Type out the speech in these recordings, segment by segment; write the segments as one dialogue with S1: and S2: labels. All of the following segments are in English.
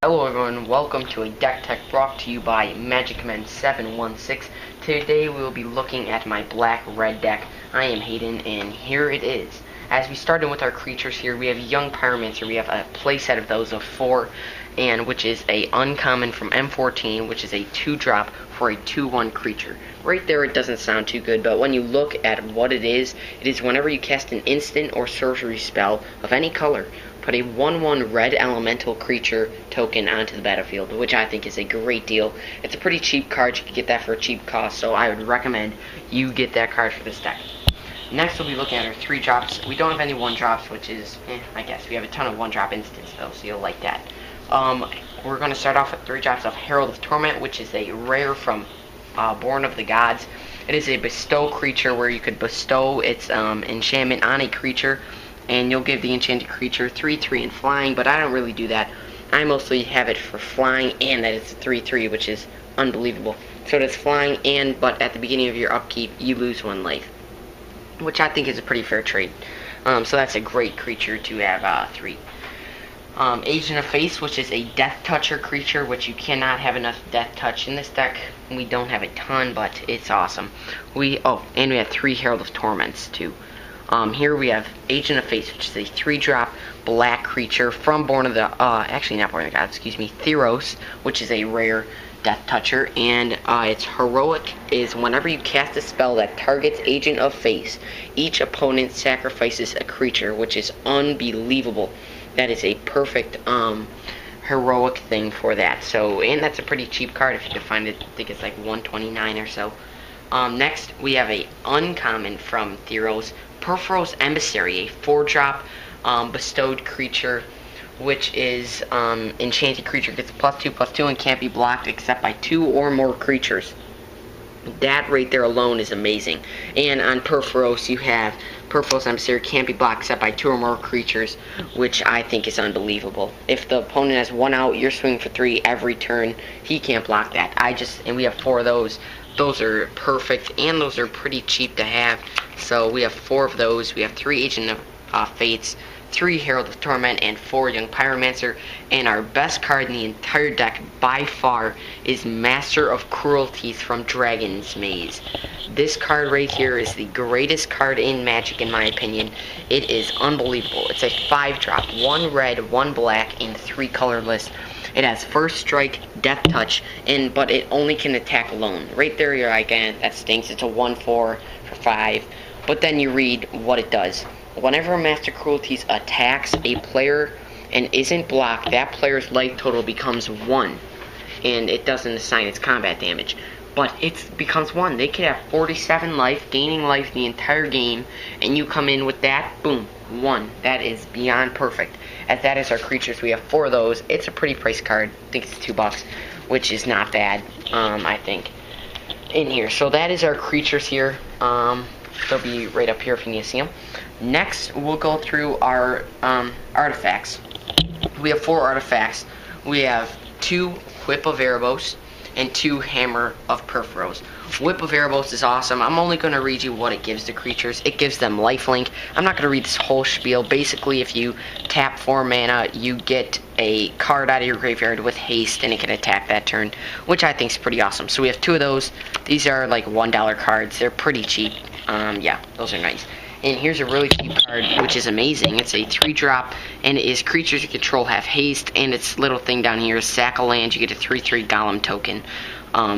S1: Hello everyone, welcome to a deck tech brought to you by MagicMan716. Today we will be looking at my black-red deck. I am Hayden, and here it is. As we start in with our creatures here, we have Young Pyromancer. We have a playset of those of 4, and which is a uncommon from M14, which is a 2-drop for a 2/1 creature. Right there it doesn't sound too good, but when you look at what it is whenever you cast an instant or sorcery spell of any color, put a 1/1 red elemental creature token onto the battlefield, which I think is a great deal. It's a pretty cheap card. You can get that for a cheap cost, so I would recommend you get that card for this deck. Next, we'll be looking at our 3-drops. We don't have any 1-drops, which is, I guess. We have a ton of 1-drop instants, though, so you'll like that. We're going to start off with 3 drops of Herald of Torment, which is a rare from Born of the Gods. It is a bestow creature where you could bestow its enchantment on a creature, and you'll give the enchanted creature 3/3 and flying, but I don't really do that. I mostly have it for flying and that it's a 3/3, which is unbelievable. So it's flying, but at the beginning of your upkeep, you lose 1 life, which I think is a pretty fair trade. So that's a great creature to have 3. Agent of Face, which is a Death Toucher creature, which you cannot have enough Death Touch in this deck. We don't have a ton, but it's awesome. And we have 3 Herald of Torments, too. Here we have Agent of Face, which is a 3-drop black creature from Born of the, actually not Born of the Gods, excuse me, Theros, which is a rare Death Toucher, and its heroic is whenever you cast a spell that targets Agent of Face, each opponent sacrifices a creature, which is unbelievable. That is a perfect, heroic thing for that. So, and that's a pretty cheap card if you can find it. I think it's like 129 or so. Next, we have a uncommon from Theros, Perforos Emissary, a 4-drop bestowed creature, which is enchanted creature, gets +2/+2 and can't be blocked except by 2 or more creatures. That right there alone is amazing. And on Perforos, you have Perforos Emissary can't be blocked except by 2 or more creatures, which I think is unbelievable. If the opponent has 1 out, you're swinging for 3 every turn. He can't block that. And we have 4 of those. Those are perfect, and those are pretty cheap to have. So we have 4 of those. We have 3 Agent of Fates, 3 Herald of Torment, and 4 Young Pyromancer. And our best card in the entire deck, by far, is Master of Cruelties from Dragon's Maze. This card right here is the greatest card in Magic, in my opinion. It is unbelievable. It's a 5-drop, 1 red, 1 black, and 3 colorless. It has First Strike, Death Touch, but it only can attack alone. Right there, you're like, that stinks. It's a 1/4 for 5. But then you read what it does. Whenever Master Cruelties attacks a player and isn't blocked, that player's life total becomes 1. And it doesn't assign its combat damage. But it becomes 1. They could have 47 life, gaining life the entire game, and you come in with that, boom, 1. That is beyond perfect. As that is our creatures, we have 4 of those. It's a pretty priced card. I think it's $2, which is not bad, I think, in here. So that is our creatures here. They'll be right up here if you need to see them. Next, we'll go through our artifacts. We have 4 artifacts. We have 2 Whip of Erebos and 2 Hammer of Perforos. Whip of Erebos is awesome. I'm only going to read you what it gives the creatures. It gives them lifelink. I'm not going to read this whole spiel. Basically, if you tap 4 mana, you get a card out of your graveyard with haste, and it can attack that turn, which I think is pretty awesome. So we have 2 of those. These are like $1 cards. They're pretty cheap. Yeah, those are nice. And here's a really cheap card, which is amazing. It's a 3-drop, and it is creatures you control have haste, and its little thing down here is sack a land. You get a 3/3 Golem token,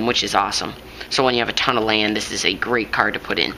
S1: which is awesome. So when you have a ton of land, this is a great card to put in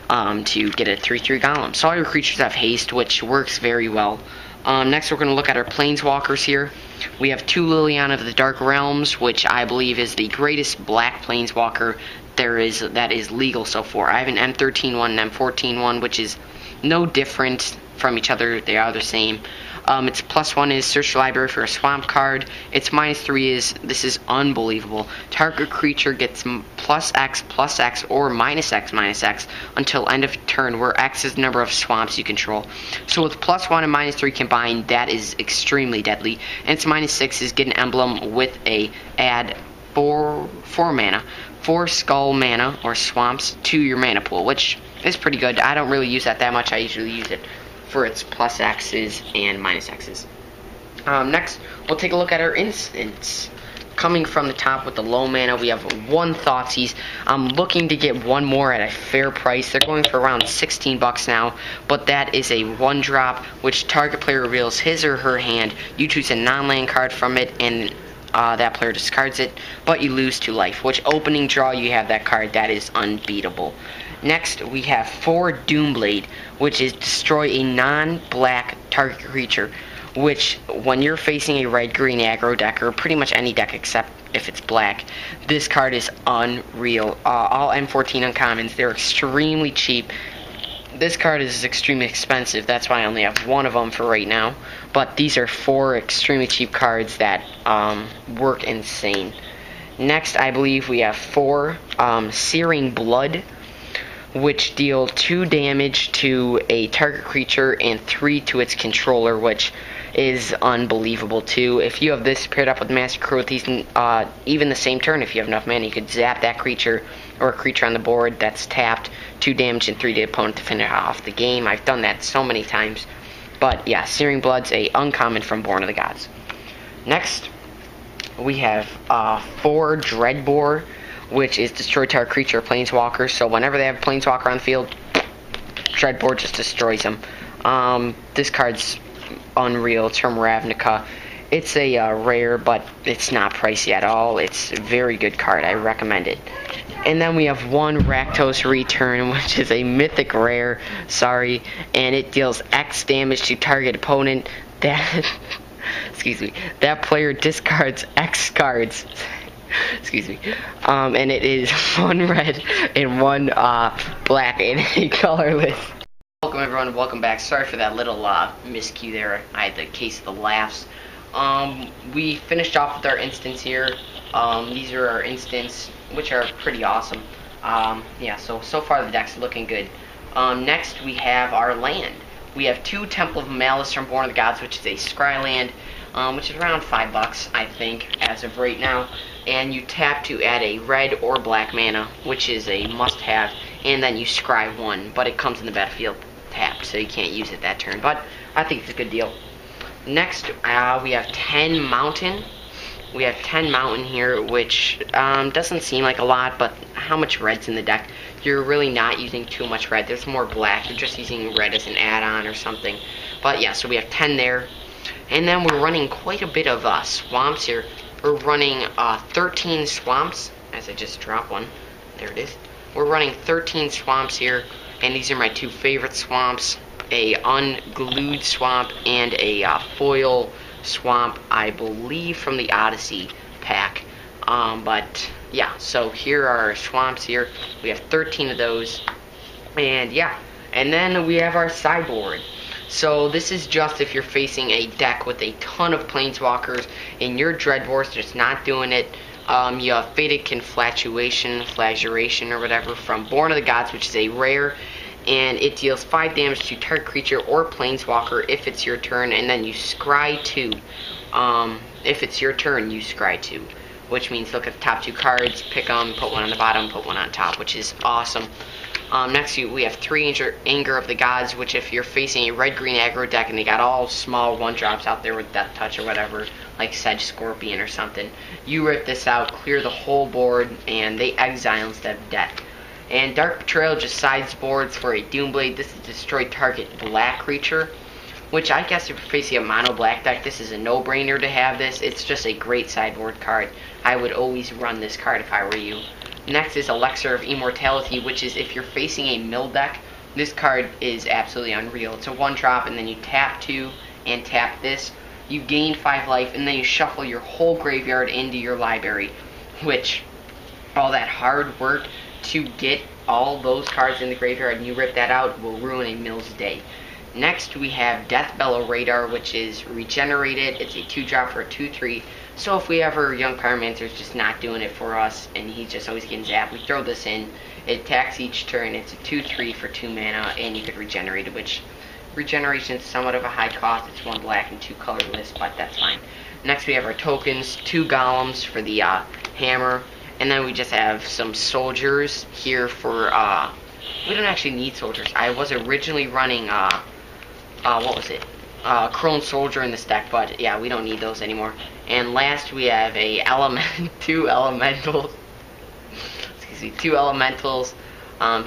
S1: to get a 3/3 Golem. So all your creatures have haste, which works very well. Next, we're going to look at our Planeswalkers here. We have 2 Liliana of the Dark Realms, which I believe is the greatest black Planeswalker that is legal so far. I have an M13 one and M14 one, which is no different from each other. They are the same. Its +1 is search the library for a swamp card. Its -3 is, this is unbelievable, target creature gets +X/+X or -X/-X until end of turn, where X is the number of swamps you control. So with +1 and -3 combined, that is extremely deadly. And its -6 is get an emblem with a add 4 mana, 4 skull mana or swamps to your mana pool, which is pretty good. I don't really use that much. I usually use it for its +X's and -X's. Next, we'll take a look at our instants. Coming from the top with the low mana, we have one Thoughtseize. I'm looking to get one more at a fair price. They're going for around 16 bucks now, but that is a one drop, which target player reveals his or her hand. You choose a non-land card from it, and that player discards it, but you lose 2 life. Which opening draw you have that card, that is unbeatable. Next, we have 4 Doomblade, which is destroy a non-black target creature, which when you're facing a red-green aggro deck, or pretty much any deck except if it's black, this card is unreal. All M14 uncommons, they're extremely cheap. This card is extremely expensive, that's why I only have one of them for right now. But these are 4 extremely cheap cards that work insane. Next, I believe we have 4 Searing Blood, which deal 2 damage to a target creature and 3 to its controller, which is unbelievable too. If you have this paired up with Master Cruelties, even the same turn, if you have enough mana, you could zap that creature or a creature on the board that's tapped, 2 damage and 3 to the opponent to finish off the game. I've done that so many times. But yeah, Searing Blood's a uncommon from Born of the Gods. Next, we have 4 Dreadbore, which is destroy target creature or planeswalker. So whenever they have a planeswalker on the field, Dreadbore just destroys them. This card's unreal. It's from Ravnica. It's a rare, but it's not pricey at all. It's a very good card. I recommend it. And then we have 1 Rakdos Return, which is a mythic rare. Sorry, and it deals X damage to target opponent. That excuse me. That player discards X cards. Excuse me. And it is 1 red and 1 black and a colorless. Welcome everyone, welcome back. Sorry for that little miscue there. I had the case of the laughs. We finished off with our instants here. These are our instants, which are pretty awesome. Yeah, so far the deck's looking good. Next we have our land. We have 2 Temple of Malice from Born of the Gods, which is a scry land, which is around 5 bucks, I think, as of right now. And you tap to add a red or black mana, which is a must-have, and then you scry 1, but it comes in the battlefield tapped, so you can't use it that turn, but I think it's a good deal. Next, we have 10 Mountain. We have 10 Mountain here, which doesn't seem like a lot, but how much red's in the deck? You're really not using too much red. There's more black. You're just using red as an add-on or something. But yeah, so we have 10 there. And then we're running quite a bit of swamps here. We're running 13 swamps, as I just dropped one. There it is. We're running 13 swamps here, and these are my 2 favorite swamps. A unglued swamp and a foil swamp, I believe from the Odyssey pack. But yeah, so here are our swamps here. We have 13 of those. And yeah, and then we have our sideboard. So this is just if you're facing a deck with a ton of planeswalkers and your Dreadbore's just not doing it. You have Fated Flagellation or whatever from Born of the Gods, which is a rare, and it deals 5 damage to target creature or planeswalker if it's your turn, and then you scry 2. If it's your turn, you scry 2, which means look at the top 2 cards, pick them, put one on the bottom, put one on top, which is awesome. Next we have 3 Anger of the Gods, which if you're facing a red-green aggro deck and they got all small 1-drops out there with Death Touch or whatever, like Sedge Scorpion or something, you rip this out, clear the whole board, and they exile instead of death. And Dark Betrayal just sideboards for a Doomblade. This is destroy target black creature, which I guess if you're facing a mono black deck, this is a no-brainer to have this. It's just a great sideboard card. I would always run this card if I were you. Next is Elixir of Immortality, which is if you're facing a mill deck, this card is absolutely unreal. It's a 1-drop, and then you tap 2 and tap this. You gain 5 life, and then you shuffle your whole graveyard into your library, which all that hard work to get all those cards in the graveyard and you rip that out will ruin a mill's day. Next we have Death Bellow Radar, which is regenerated. It's a 2-drop for a 2/3. So if we ever Young Pyromancer's just not doing it for us and he's just always getting zapped, we throw this in. It attacks each turn. It's a 2/3 for 2 mana, and you could regenerate it, which regeneration is somewhat of a high cost. It's 1 black and 2 colorless, but that's fine. Next we have our tokens, 2 golems for the hammer, and then we just have some soldiers here for we don't actually need soldiers. I was originally running what was it? Crone Soldier in this deck, but yeah, we don't need those anymore. And last we have a two elementals. Excuse me, two elementals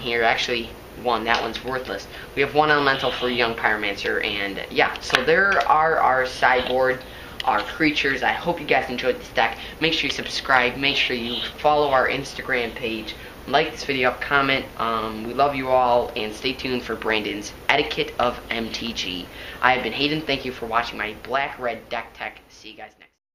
S1: here. Actually, one. That one's worthless. We have one elemental for Young Pyromancer, and yeah. So there are our sideboard, our creatures. I hope you guys enjoyed this deck. Make sure you subscribe. Make sure you follow our Instagram page. Like this video, comment. We love you all, and stay tuned for Brandon's Etiquette of MTG. I have been Hayden. Thank you for watching my Black Red Deck Tech. See you guys next time.